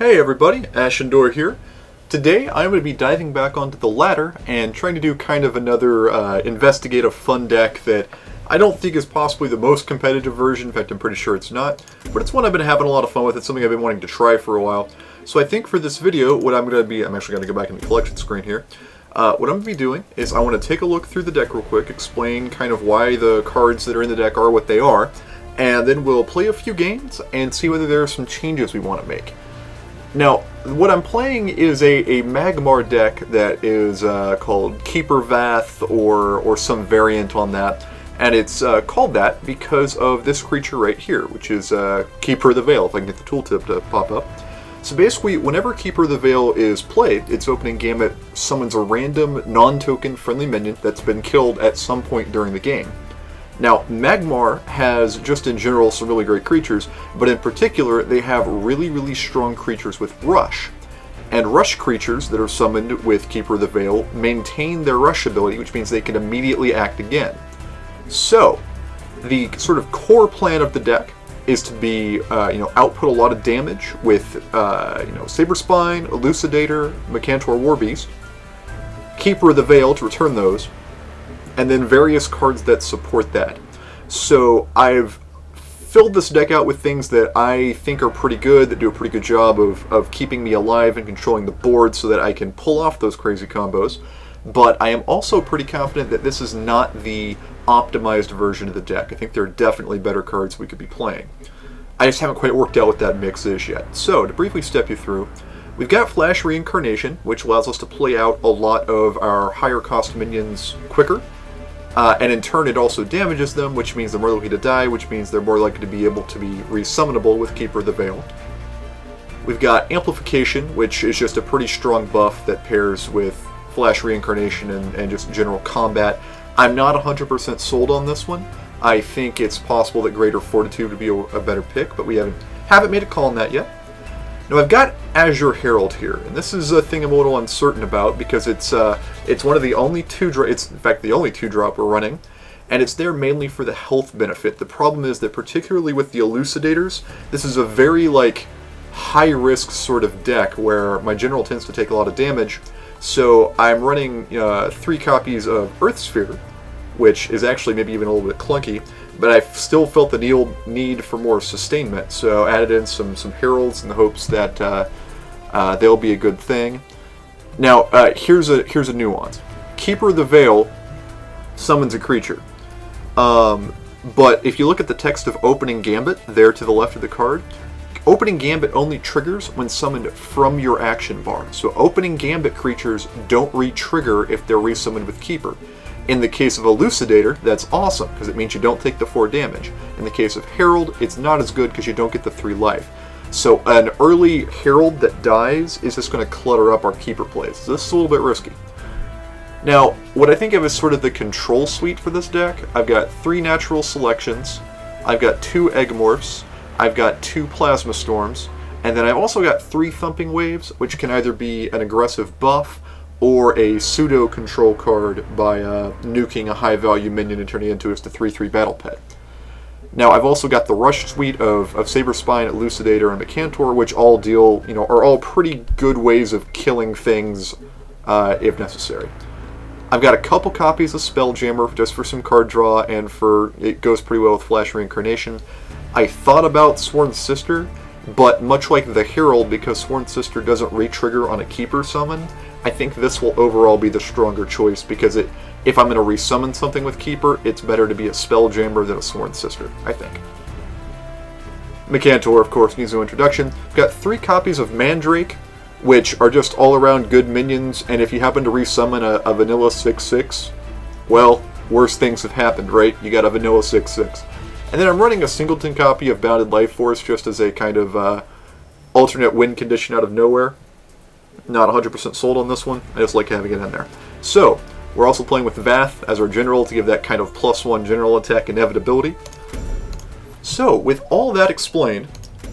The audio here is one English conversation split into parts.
Hey everybody, Ashindor here. Today I'm going to be diving back onto the ladder and trying to do kind of another investigative fun deck that I don't think is possibly the most competitive version. In fact, I'm pretty sure it's not. But it's one I've been having a lot of fun with. It's something I've been wanting to try for a while. So I think for this video, what I'm actually going to go back in the collection screen here. What I'm going to be doing is I want to take a look through the deck real quick, explain kind of why the cards that are in the deck are what they are, and then we'll play a few games and see whether there are some changes we want to make. Now, what I'm playing is a Magmar deck that is called Keeper Vaath or some variant on that, and it's called that because of this creature right here, which is Keeper the Veil, if I can get the tooltip to pop up. So basically, whenever Keeper the Veil is played, its opening gambit summons a random, non-token friendly minion that's been killed at some point during the game. Now, Magmar has, just in general, some really great creatures, but in particular, they have really strong creatures with Rush. And Rush creatures that are summoned with Keeper of the Veil maintain their Rush ability, which means they can immediately act again. So, the sort of core plan of the deck is to be, output a lot of damage with, Saberspine, Elucidator, Mercantor Warbeast, Keeper of the Veil to return those, and then various cards that support that. So I've filled this deck out with things that I think are pretty good, that do a pretty good job of keeping me alive and controlling the board so that I can pull off those crazy combos. But I am also pretty confident that this is not the optimized version of the deck. I think there are definitely better cards we could be playing. I just haven't quite worked out what that mix is yet. So, to briefly step you through, we've got Flash Reincarnation, which allows us to play out a lot of our higher cost minions quicker. And in turn, it also damages them, which means they're more likely to die, which means they're more likely to be able to be resummonable with Keeper of the Veil. We've got Amplification, which is just a pretty strong buff that pairs with Flash Reincarnation and just general combat. I'm not 100% sold on this one. I think it's possible that Greater Fortitude would be a better pick, but we haven't made a call on that yet. Now I've got Azure Herald here, and this is a thing I'm a little uncertain about because it's one of the only it's in fact the only 2-drop we're running, and it's there mainly for the health benefit. The problem is that particularly with the Elucidators, this is a very high-risk sort of deck where my general tends to take a lot of damage, so I'm running 3 copies of Earth Sphere, which is actually maybe even a little bit clunky, but I still felt the need for more sustainment, so added in some heralds in the hopes that they'll be a good thing. Now, here's a nuance. Keeper of the Veil summons a creature, but if you look at the text of Opening Gambit there to the left of the card, Opening Gambit only triggers when summoned from your action bar. So Opening Gambit creatures don't re-trigger if they're resummoned with Keeper. In the case of Elucidator, that's awesome, because it means you don't take the 4 damage. In the case of Herald, it's not as good because you don't get the 3 life. So an early Herald that dies is just going to clutter up our Keeper plays. So this is a little bit risky. Now, what I think of as sort of the control suite for this deck, I've got 3 natural selections, I've got 2 Egomorphs, I've got 2 Plasma Storms, and then I've also got 3 Thumping Waves, which can either be an aggressive buff or a pseudo-control card by nuking a high-value minion and turning it into just a 3/3 Battle Pet. Now, I've also got the Rush suite of Saberspine, Elucidator, and Mercantor, which all are all pretty good ways of killing things if necessary. I've got a couple copies of Spelljammer just for some card draw, and it goes pretty well with Flash Reincarnation. I thought about Sworn Sister, but much like the Herald, because Sworn Sister doesn't re-trigger on a Keeper summon, I think this will overall be the stronger choice, because if I'm going to resummon something with Keeper, it's better to be a Spelljammer than a Sworn Sister, I think. Mercantor, of course, needs no introduction. I've got 3 copies of Mandrake, which are just all-around good minions, and if you happen to resummon a vanilla 6/6, well, worse things have happened, right? You got a vanilla 6/6. And then I'm running a singleton copy of Bounded Life Force just as a kind of alternate win condition out of nowhere. Not 100% sold on this one. I just like having it in there. So, we're also playing with Vaath as our general to give that kind of +1 general attack inevitability. So, with all that explained,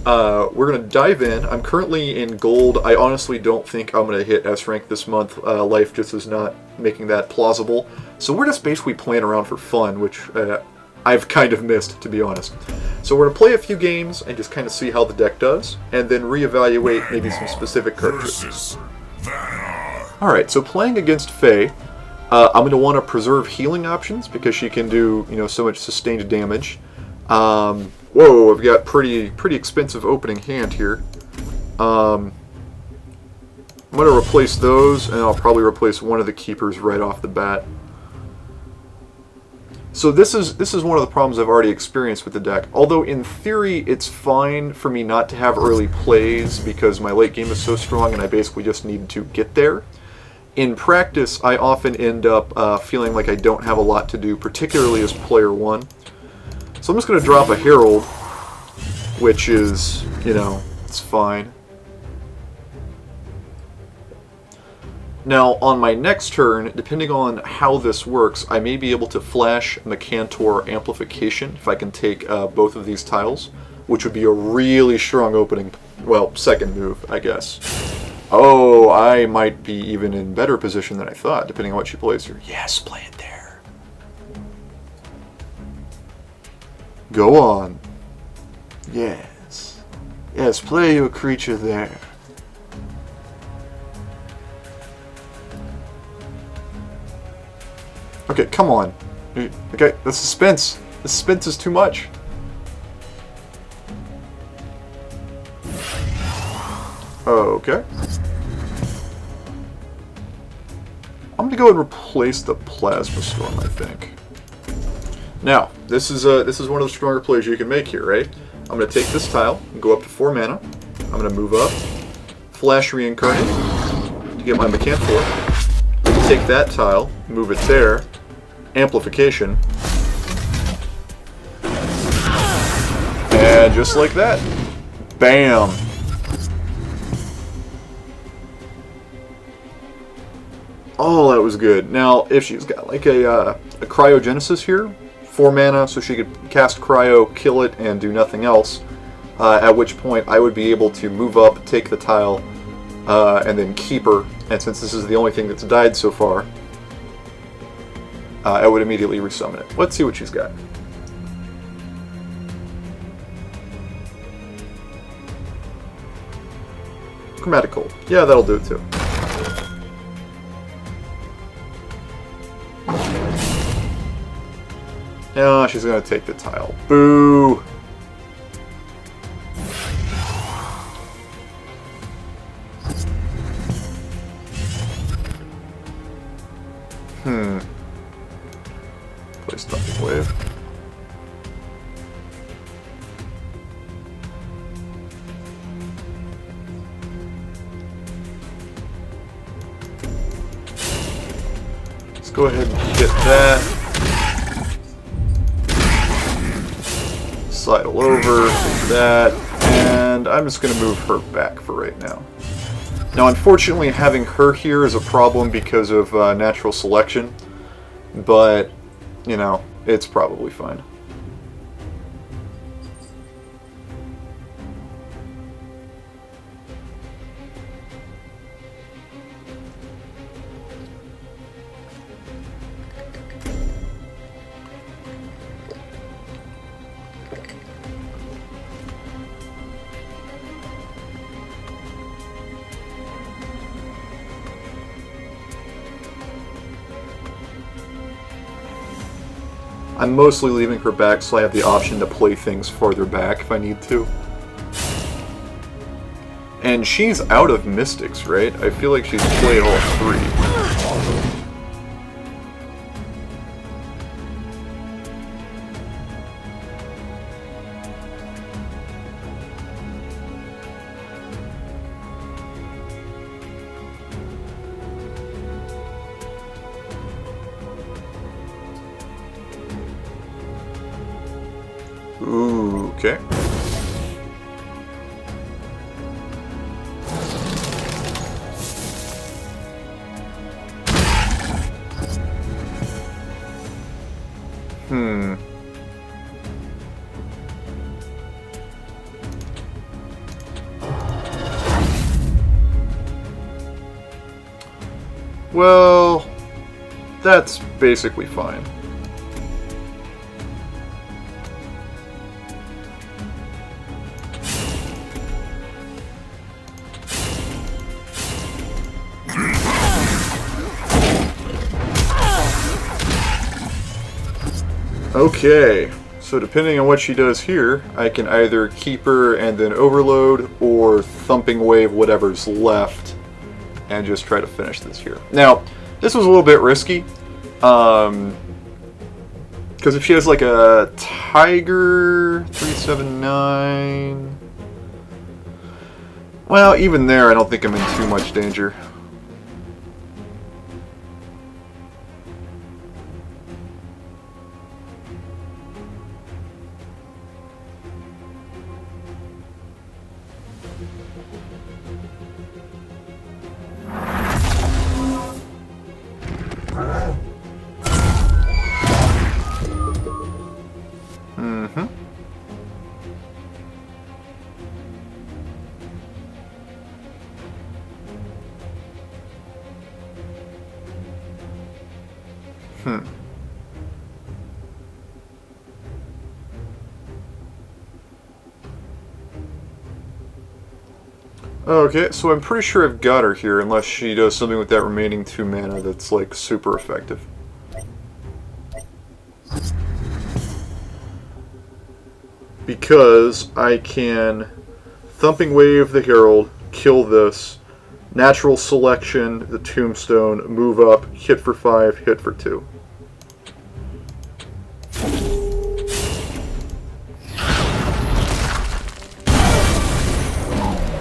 we're going to dive in. I'm currently in gold. I honestly don't think I'm going to hit S rank this month. Life just is not making that plausible. So we're just basically playing around for fun, which I've kind of missed, to be honest. So we're going to play a few games and just kind of see how the deck does, and then reevaluate maybe some specific cartridges. Alright, so playing against Faye, I'm going to want to preserve healing options because she can do, so much sustained damage. Whoa, I've got pretty expensive opening hand here. I'm going to replace those, and I'll probably replace one of the keepers right off the bat. So this is one of the problems I've already experienced with the deck. Although in theory it's fine for me not to have early plays because my late game is so strong and I basically just need to get there. In practice, I often end up feeling like I don't have a lot to do, particularly as player 1. So I'm just going to drop a Herald, which is, it's fine. Now, on my next turn, depending on how this works, I may be able to flash Mercantor Amplification if I can take both of these tiles, which would be a really strong opening, well, second move, I guess. Oh, I might be even in better position than I thought, depending on what she plays here. Yes, play it there. Go on. Yes. Yes, play your creature there. Okay, come on. Okay, the suspense. The suspense is too much. Okay. I'm gonna go and replace the Plasma Storm, I think. Now, this is one of the stronger plays you can make here, right? I'm gonna take this tile and go up to 4 mana. I'm gonna move up, flash Reincarnate to get my Mercantor. Take that tile, move it there. Amplification. And just like that. Bam. Oh, that was good. Now, if she's got like a Cryogenesis here, 4 mana, so she could cast Cryo, kill it, and do nothing else, at which point I would be able to move up, take the tile, and then keep her. And since this is the only thing that's died so far, I would immediately resummon it. Let's see what she's got. Chromatical. Yeah, that'll do it too. No, she's gonna take the tile. Boo! Play Stomping Wave. Let's go ahead and get that. Sidle over, take that, and I'm just going to move her back for right now. Now, unfortunately, having her here is a problem because of natural selection, but, it's probably fine. I'm mostly leaving her back so I have the option to play things farther back if I need to. And she's out of Mystics, right? I feel like she's played all 3. Ooh, okay. Well, that's basically fine. Okay, so depending on what she does here, I can either keep her and then overload, or thumping wave whatever's left and just try to finish this here. Now, this was a little bit risky, because if she has like a Tiger 379, well, even there I don't think I'm in too much danger. Okay, so I'm pretty sure I've got her here, unless she does something with that remaining 2 mana that's, like, super effective. Because I can Thumping Wave the Herald, kill this, Natural Selection the Tombstone, move up, hit for 5, hit for 2.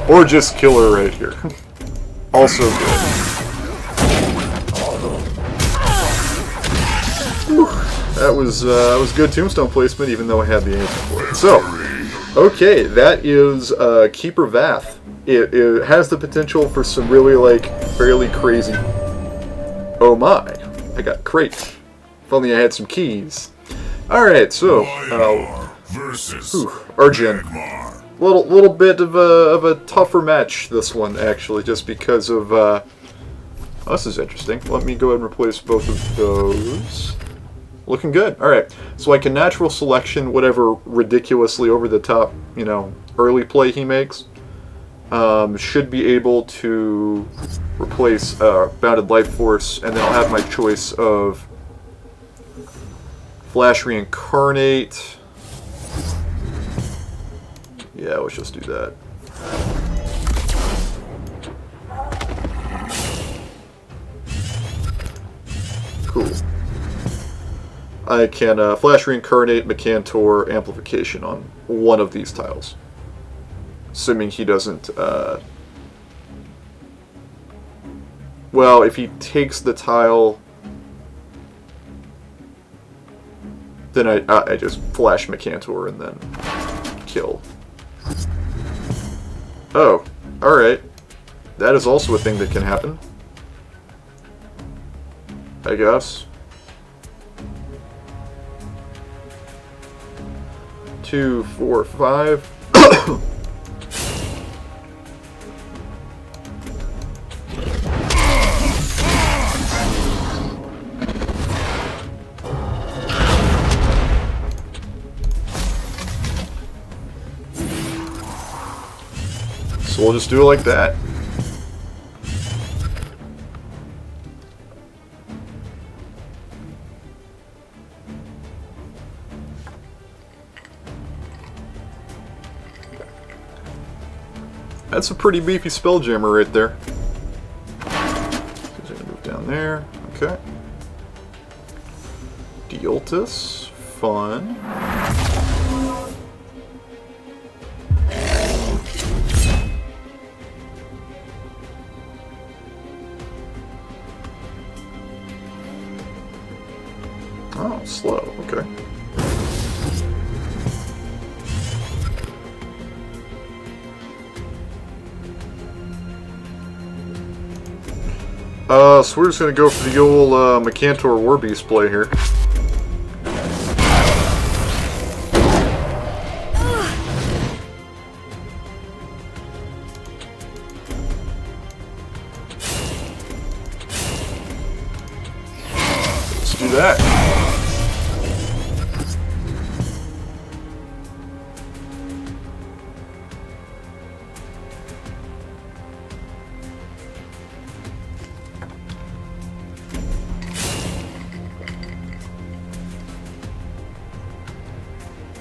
Or just kill her right here. Also good. Whew. That was good tombstone placement, even though I had the ancient for it. So, okay, that is Keeper Vaath. It has the potential for some really, like, fairly crazy... Oh my, I got crate. If only I had some keys. Alright, so, Arjun. Little bit of a tougher match, this one, actually, just because of, oh, this is interesting. Let me go ahead and replace both of those. Looking good. Alright, so I can natural selection whatever ridiculously over-the-top, you know, early play he makes. Should be able to replace Bounded Life Force, and then I'll have my choice of Flash Reincarnate. Yeah, let's just do that. Cool. I can Flash Reincarnate, Mecantor, Amplification on one of these tiles. Assuming he doesn't, well, if he takes the tile, then I just Flash Mecantor and then kill. Oh, alright. That is also a thing that can happen, I guess. 2, 4, 5. So we'll just do it like that. That's a pretty beefy Spelljammer right there. Just gonna move down there. Okay. Deoltis. Fun. Oh, slow. Okay. So we're just gonna go for the old Mecantor Warbeast play here. Let's do that.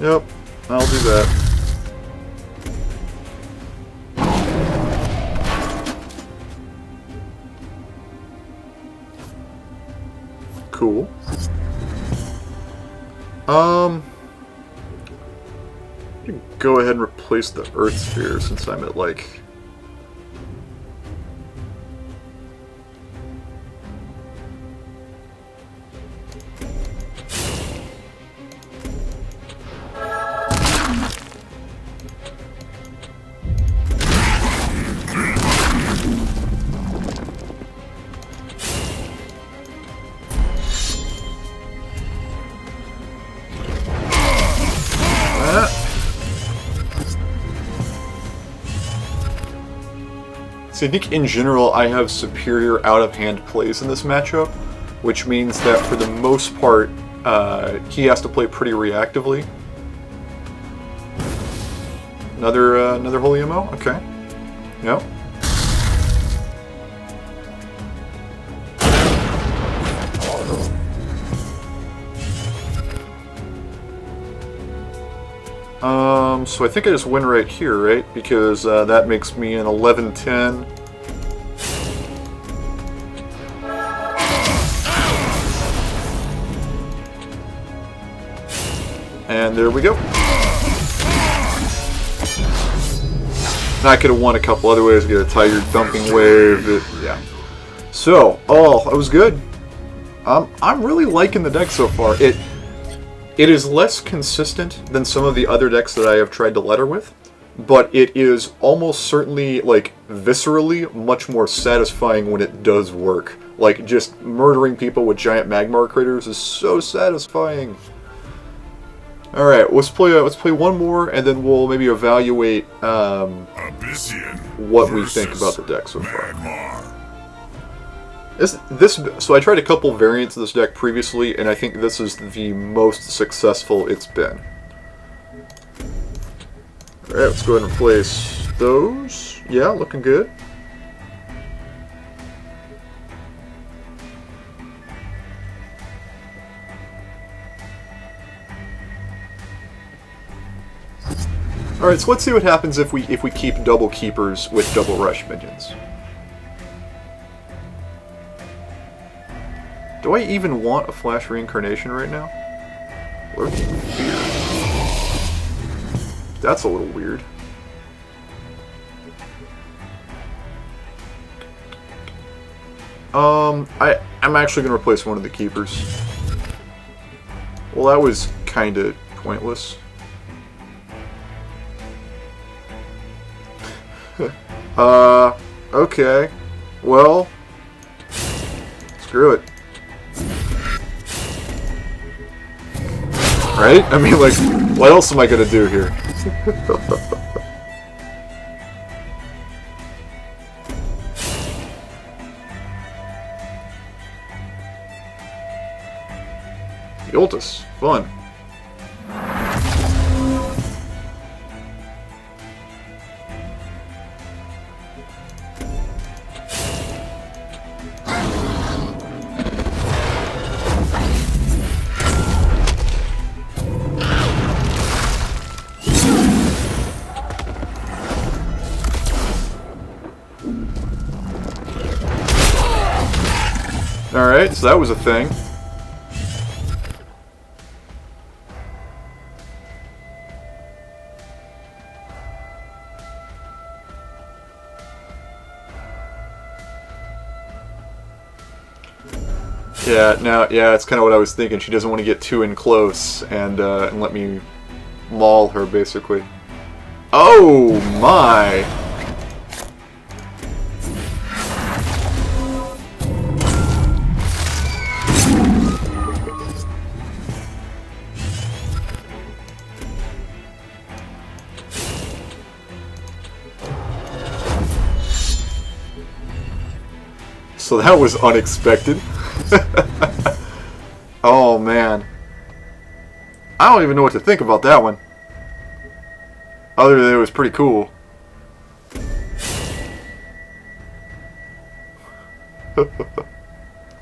Yep, I'll do that. Cool. Go ahead and replace the Earth Sphere since I'm at like... So I think in general I have superior out-of-hand plays in this matchup, which means that for the most part he has to play pretty reactively. Another holy ammo? Okay. Yep. So I think I just win right here, right? Because that makes me an 11-10. And there we go. I could have won a couple other ways, get a Tiger Dumping Wave, yeah. So, that was good. I'm really liking the deck so far. It is less consistent than some of the other decks that I have tried to letter with, but it is almost certainly, like, viscerally much more satisfying when it does work. Like, just murdering people with giant Magmar craters is so satisfying. Alright, let's play one more, and then we'll maybe evaluate what we think about the deck so far. So I tried a couple variants of this deck previously, and I think this is the most successful it's been. Alright, let's go ahead and replace those. Yeah, looking good. Alright, so let's see what happens if we keep double Keepers with double Rush minions. Do I even want a Flash Reincarnation right now? Lurking Fear. That's a little weird. I'm actually going to replace one of the Keepers. Well, that was kind of pointless. Okay. Well, screw it. Right? I mean, like, what else am I gonna do here? Yoltus. Fun. Alright, so that was a thing. Yeah, it's kind of what I was thinking. She doesn't want to get too in close and let me maul her, basically. Oh my! So that was unexpected. Oh man. I don't even know what to think about that one. Other than it was pretty cool.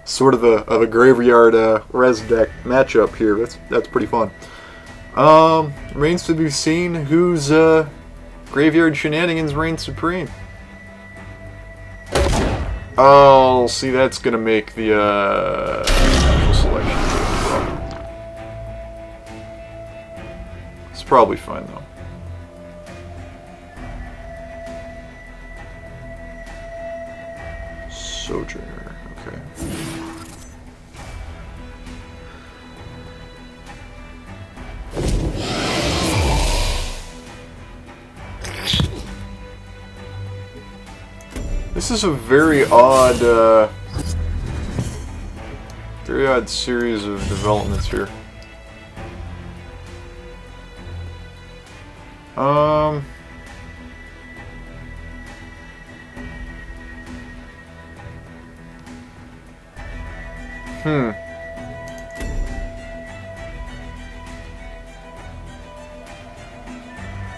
Sort of a graveyard res deck matchup here. That's pretty fun. Remains to be seen whose graveyard shenanigans reign supreme. Oh, see, that's gonna make the selection. It's probably fine though. Sojourner, okay. This is a very odd series of developments here.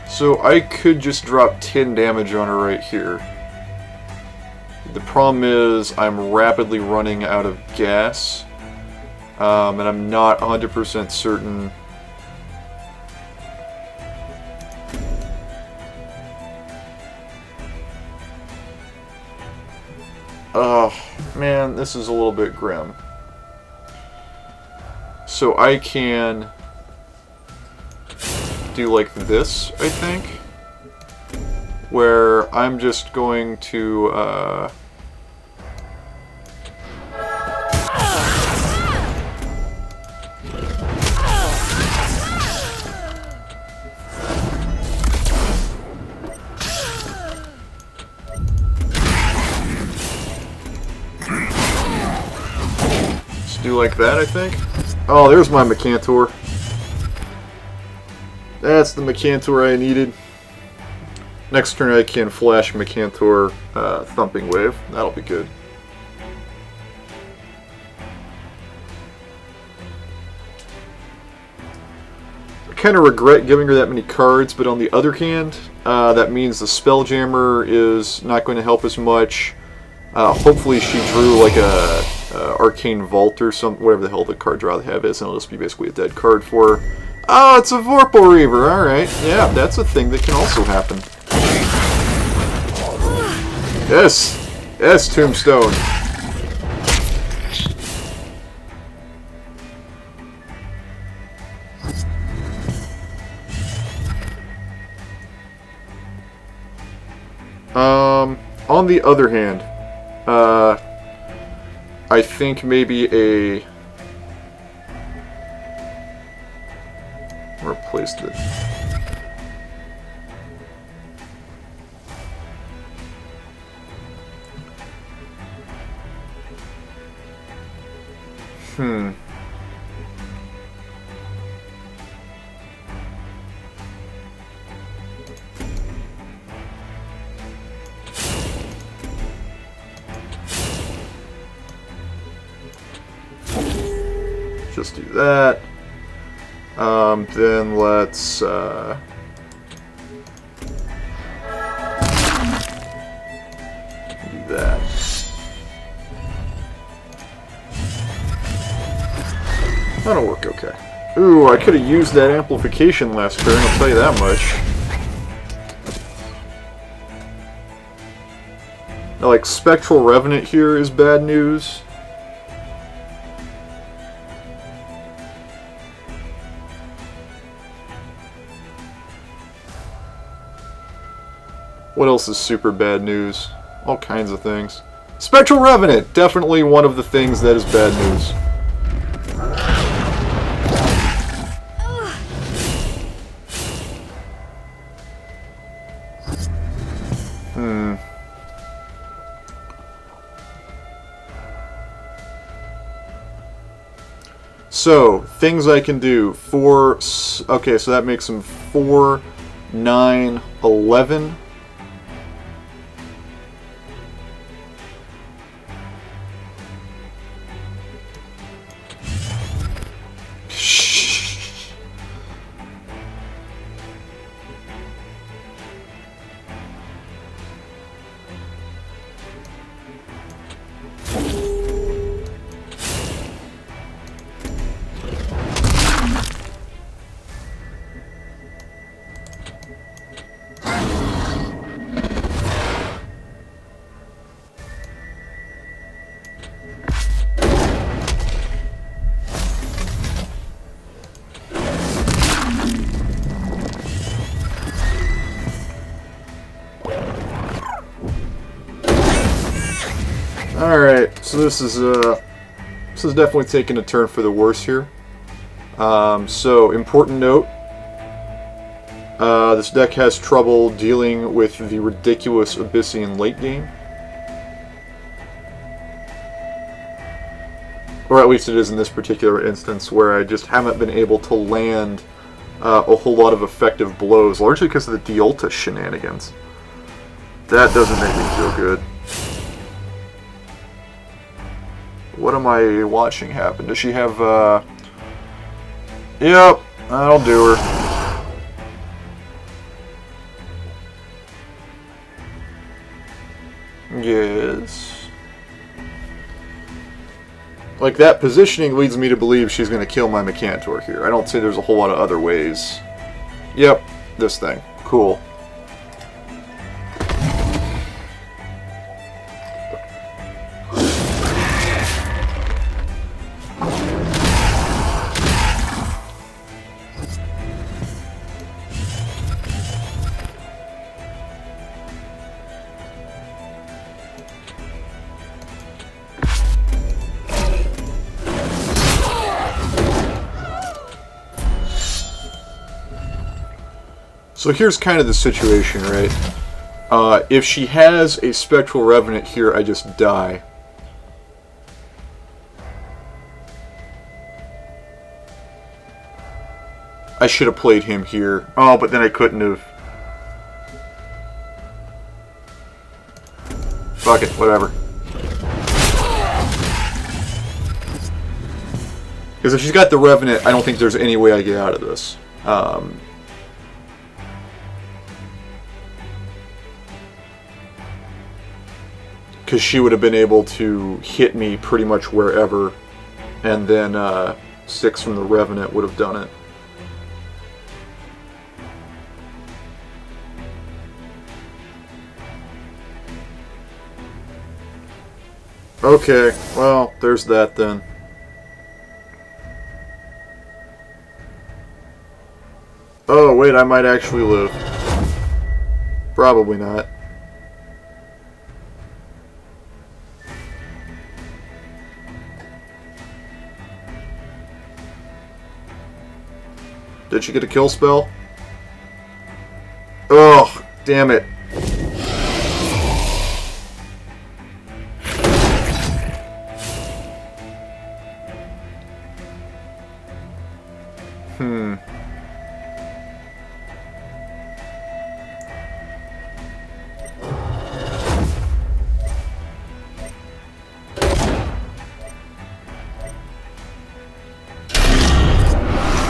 So I could just drop 10 damage on her right here. The problem is I'm rapidly running out of gas, and I'm not 100% certain. Oh, man, this is a little bit grim. So I can do like this, I think, where I'm just going to just do like that, I think. Oh, there's my Mecantor. That's the Mecantor I needed. Next turn I can flash Mecantor Thumping Wave. That'll be good. I kind of regret giving her that many cards, but on the other hand, that means the Spelljammer is not going to help as much. Hopefully she drew like a Arcane Vault or something, whatever the hell the card draw they have is, and it'll just be basically a dead card for her. Oh, it's a Vorpal Reaver, alright. Yeah, that's a thing that can also happen. Yes! Yes, Tombstone! On the other hand, I think maybe a... replaced it. Just do that. Then let's do that. That'll work okay. Ooh, I could have used that amplification last turn, I'll tell you that much. Now, like, Spectral Revenant here is bad news. What else is super bad news? All kinds of things. Spectral Revenant! Definitely one of the things that is bad news. So, things I can do. Okay, so that makes them 4, 9, 11. Alright, so this is definitely taking a turn for the worse here. So, important note. This deck has trouble dealing with the ridiculous Abyssian late game. Or at least it is in this particular instance, where I just haven't been able to land a whole lot of effective blows, largely because of the Diolta shenanigans. That doesn't make me feel good. What am I watching happen? Does she have, Yep, that'll do her. Yes. Like, that positioning leads me to believe she's going to kill my Mechantor here. I don't see there's a whole lot of other ways. Yep, this thing. Cool. So here's kind of the situation, right? If she has a Spectral Revenant here, I just die. I should have played him here. Oh, but then I couldn't have. Fuck it, whatever. Because if she's got the Revenant, I don't think there's any way I get out of this. Because she would have been able to hit me pretty much wherever, and then 6 from the Revenant would have done it. Okay, well, there's that then. Oh, wait, I might actually live. Probably not. Did she get a kill spell? Oh, damn it.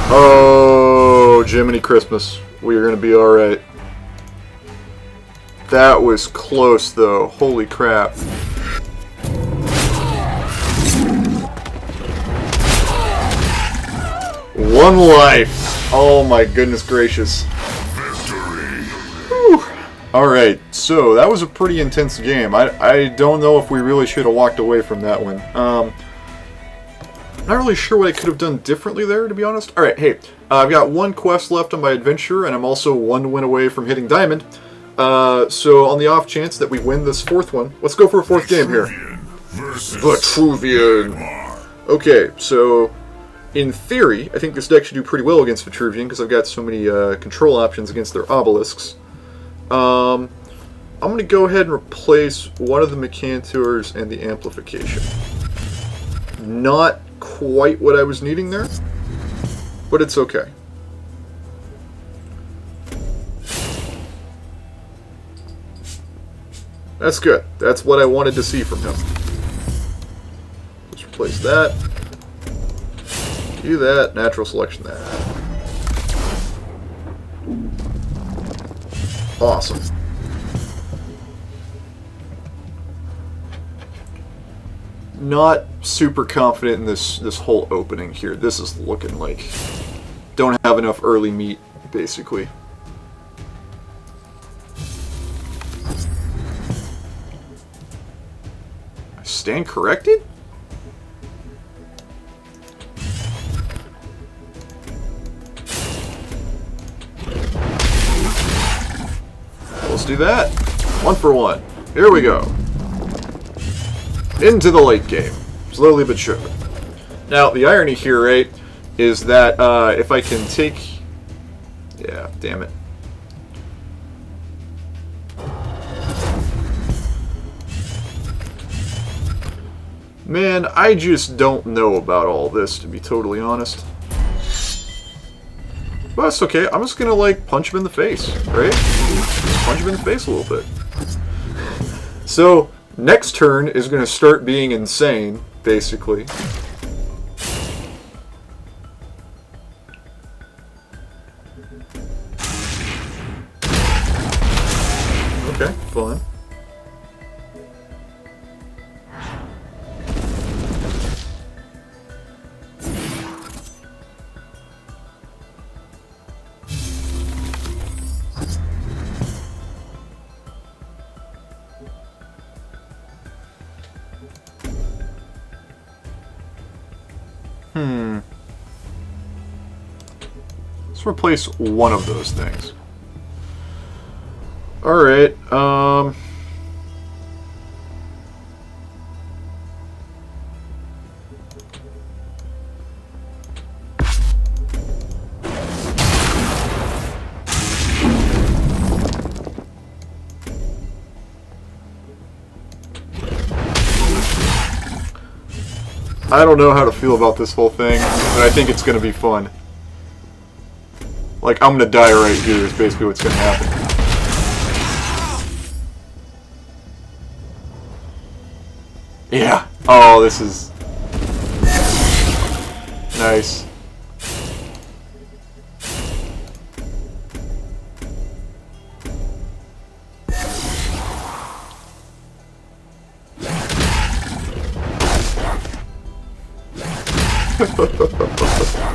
Oh, Jiminy Christmas. We are going to be alright. That was close, though. Holy crap. One life. Oh my goodness gracious. Alright, so that was a pretty intense game. I don't know if we really should have walked away from that one. Not really sure what I could have done differently there, to be honest. Alright, hey, I've got one quest left on my adventure, and I'm also one win away from hitting Diamond. So on the off chance that we win this fourth one, let's go for a fourth game here. Vitruvian. Okay, so in theory, I think this deck should do pretty well against Vitruvian, because I've got so many control options against their obelisks. I'm going to go ahead and replace one of the Mechantors and the Amplification. Not quite what I was needing there, but it's okay. That's good. That's what I wanted to see from him. Let's replace that. Do that. Natural selection that. Awesome. Not super confident in this whole opening here. This is looking like don't have enough early meat, basically. I stand corrected? Let's do that. 1 for 1. Here we go. into the late game, slowly but surely. Now, the irony here, right, is that if I can take... Yeah, damn it. Man, I just don't know about all this, to be totally honest. But that's okay. I'm just gonna, like, punch him in the face, right? Just punch him in the face a little bit. So, next turn is gonna start being insane, basically. Okay, fun. Let's replace one of those things. Alright, I don't know how to feel about this whole thing, but I think it's going to be fun. Like, I'm going to die right here is basically what's going to happen. Yeah. Oh, this is... nice.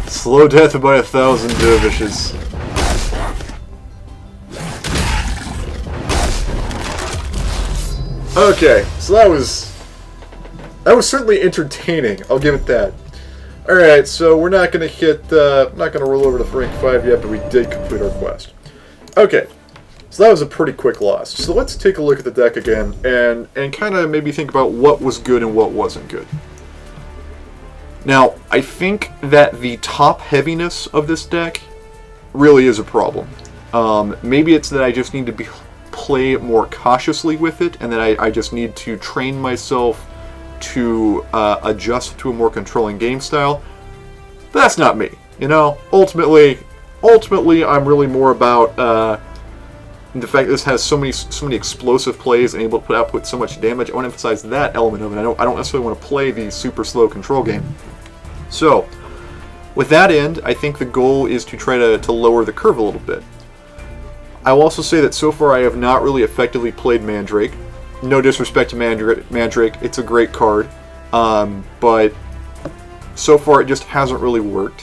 Slow death by 1,000 dervishes. Okay, so that was certainly entertaining. I'll give it that. All right, so we're not gonna hit, not gonna roll over to rank 5 yet, but we did complete our quest. Okay, so that was a pretty quick loss. So let's take a look at the deck again and kind of maybe think about what was good and what wasn't good. Now, I think that the top heaviness of this deck really is a problem. Maybe it's that I just need to play more cautiously with it, and that I just need to train myself to adjust to a more controlling game style. But that's not me, you know? Ultimately, I'm really more about the fact that this has so many explosive plays and able to output so much damage. I want to emphasize that element of it. I don't necessarily want to play the super slow control game. So, with that end, I think the goal is to try to lower the curve a little bit. I will also say that so far I have not really effectively played Mandrake. No disrespect to Mandrake, it's a great card, but so far it just hasn't really worked.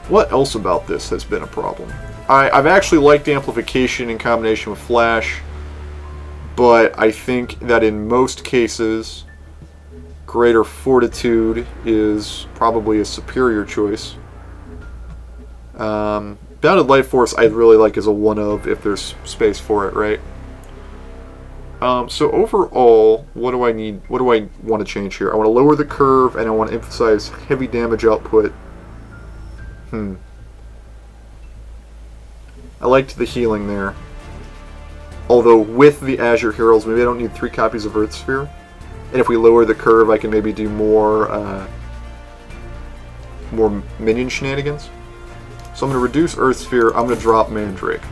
What else about this has been a problem? I've actually liked amplification in combination with Flash, but I think that in most cases, Greater Fortitude is probably a superior choice. Bounded Life Force I'd really like as a one of if there's space for it, right? So overall, what do I need? What do I want to change here? I want to lower the curve and I want to emphasize heavy damage output. I liked the healing there. Although with the Azure Heralds, maybe I don't need 3 copies of Earth Sphere. And if we lower the curve, I can maybe do more minion shenanigans. So I'm going to reduce Earth Sphere, I'm going to drop Mandrake.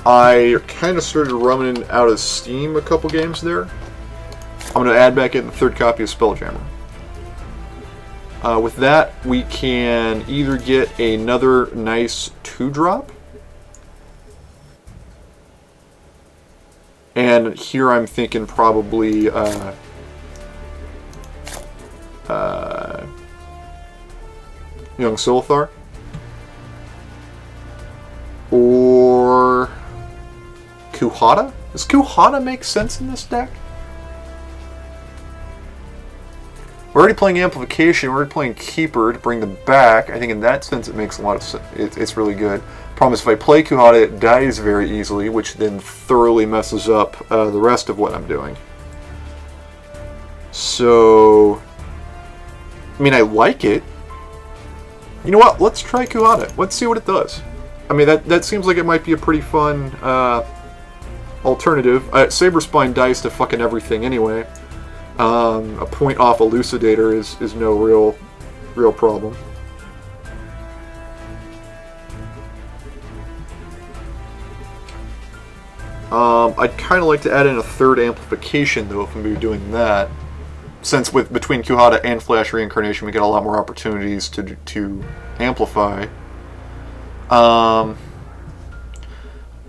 I kind of started running out of steam a couple games there. I'm going to add back in the 3rd copy of Spelljammer. With that, we can either get another nice 2-drop. And here I'm thinking probably Young Solthar. Or Kuhata? Does Kuhata make sense in this deck? We're already playing Amplification, we're already playing Keeper to bring them back. I think in that sense it makes a lot of sense. It's really good. Problem is if I play Kuhada, it dies very easily, which then thoroughly messes up the rest of what I'm doing. So, I mean, I like it. You know what? Let's try Kuhada. Let's see what it does. I mean, that seems like it might be a pretty fun alternative. Saberspine dies to fucking everything anyway. A point off Elucidator is no real problem. I'd kind of like to add in a third Amplification though if we were doing that. Since between Kuhada and Flash Reincarnation we get a lot more opportunities to amplify. I'm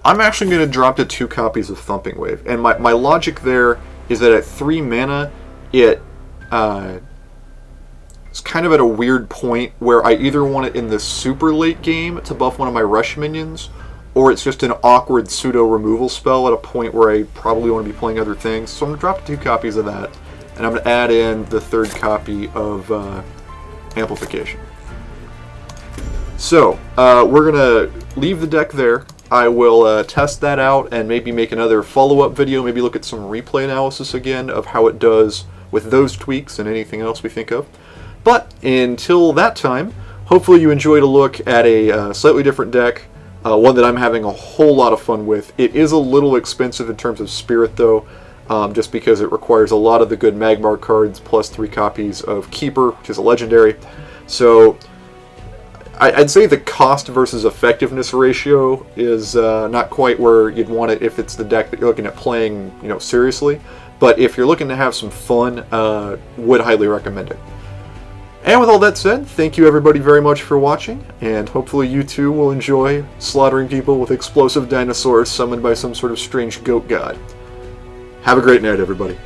actually going to drop to 2 copies of Thumping Wave. And my logic there is that at 3 mana, it's kind of at a weird point where I either want it in the super late game to buff one of my rush minions, or it's just an awkward pseudo removal spell at a point where I probably want to be playing other things. So I'm going to drop 2 copies of that, and I'm going to add in the 3rd copy of Amplification. So, we're going to leave the deck there. I will test that out and maybe make another follow-up video, maybe look at some replay analysis again of how it does with those tweaks and anything else we think of. But until that time, hopefully you enjoyed a look at a slightly different deck, one that I'm having a whole lot of fun with. It is a little expensive in terms of Spirit though, just because it requires a lot of the good Magmar cards plus 3 copies of Keeper, which is a legendary. So I'd say the cost versus effectiveness ratio is not quite where you'd want it if it's the deck that you're looking at playing, you know, seriously. But if you're looking to have some fun, would highly recommend it. And with all that said, thank you everybody very much for watching, and hopefully you too will enjoy slaughtering people with explosive dinosaurs summoned by some sort of strange goat god. Have a great night, everybody.